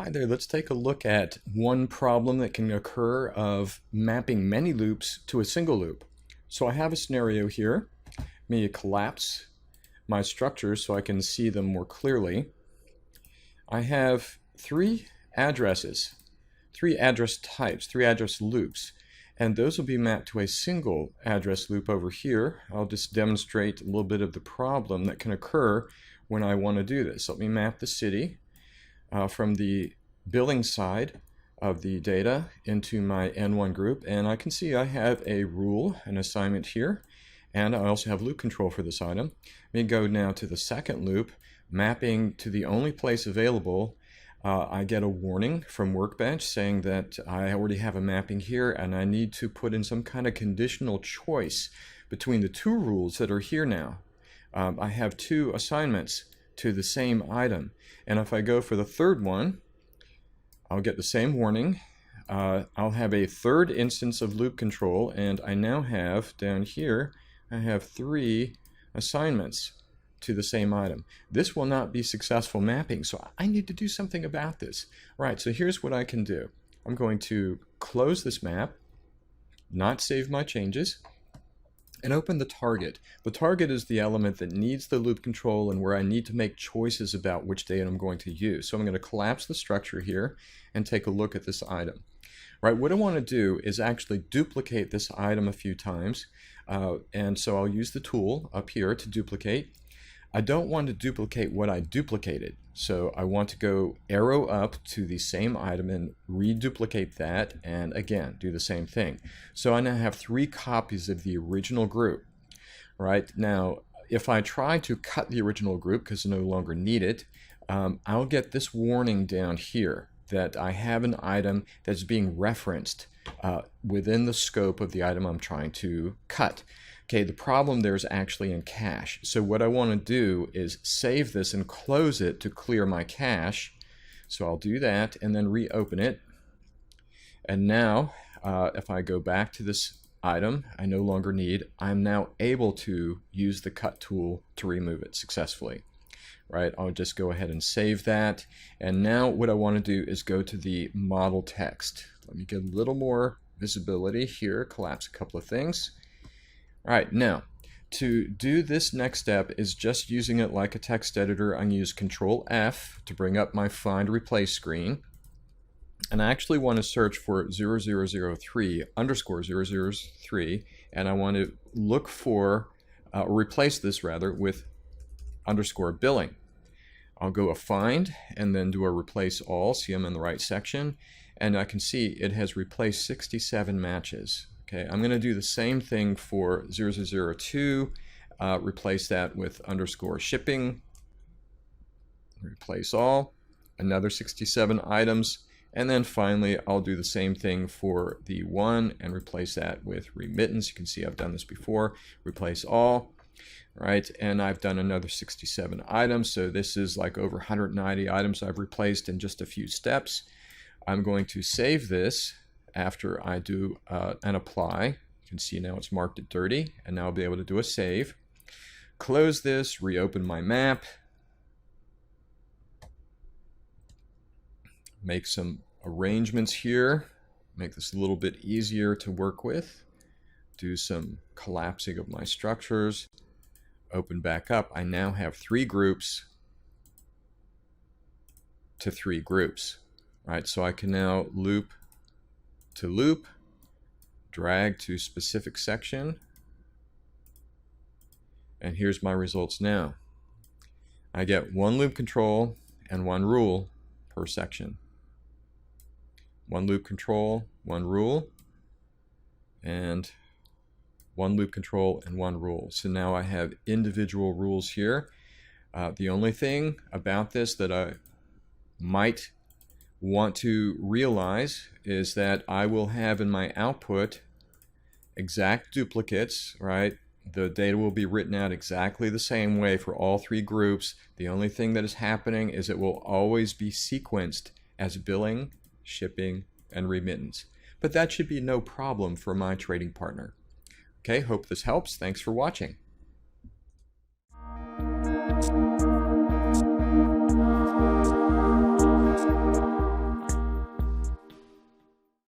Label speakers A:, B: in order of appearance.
A: Hi there, let's take a look at one problem that can occur of mapping many loops to a single loop. So I have a scenario here. Let me collapse my structures so I can see them more clearly. I have three addresses, three address types, three address loops, and those will be mapped to a single address loop over here. I'll just demonstrate a little bit of the problem that can occur when I want to do this. Let me map the city from the billing side of the data into my N1 group, and I can see I have a rule, an assignment here, and I also have loop control for this item. Let me go now to the second loop, mapping to the only place available. I get a warning from Workbench saying that I already have a mapping here and I need to put in some kind of conditional choice between the two rules that are here now. I have two assignments to the same item, and if I go for the third one, I'll get the same warning. I'll have a third instance of loop control, and I now have down here, I have three assignments to the same item. This will not be successful mapping, so I need to do something about this. Right, so here's what I can do. I'm going to close this map, not save my changes, and open the target. The target is the element that needs the loop control and where I need to make choices about which data I'm going to use. So I'm going to collapse the structure here and take a look at this item. Right, what I want to do is actually duplicate this item a few times, and so I'll use the tool up here to duplicate. I don't want to duplicate what I duplicated, so I want to go arrow up to the same item and reduplicate that, and again do the same thing. So I now have three copies of the original group. Right, now if I try to cut the original group because I no longer need it, I'll get this warning down here that I have an item that's being referenced within the scope of the item I'm trying to cut. Okay, the problem there is actually in cache. So what I want to do is save this and close it to clear my cache. So I'll do that and then reopen it. And now, if I go back to this item I no longer need, I'm now able to use the cut tool to remove it successfully. Right, I'll just go ahead and save that. And now what I want to do is go to the model text. Let me get a little more visibility here, collapse a couple of things. All right, now to do this next step is just using it like a text editor. I'm going to use Control F to bring up my find replace screen. And I actually want to search for 0003 underscore 003, and I want to look for, replace this rather with underscore billing. I'll go a find and then do a replace all. See, I'm in the right section, and I can see it has replaced 67 matches. Okay, I'm going to do the same thing for 0002, replace that with underscore shipping, replace all, another 67 items, and then finally I'll do the same thing for the 1 and replace that with remittance. You can see I've done this before, replace all. Right, and I've done another 67 items, so this is like over 190 items I've replaced in just a few steps. I'm going to save this after I do an apply. You can see now it's marked at dirty, and now I'll be able to do a save. Close this, reopen my map, make some arrangements here, make this a little bit easier to work with, do some collapsing of my structures. Open back up. I now have three groups to three groups. Right, so I can now loop to loop, drag to specific section, and here's my results now. I get one loop control and one rule per section. One loop control, one rule, and one loop control and one rule. So now I have individual rules here. The only thing about this that I might want to realize is that I will have in my output exact duplicates, right? The data will be written out exactly the same way for all three groups. The only thing that is happening is it will always be sequenced as billing, shipping, and remittance. But that should be no problem for my trading partner. Okay, hope this helps. Thanks for watching.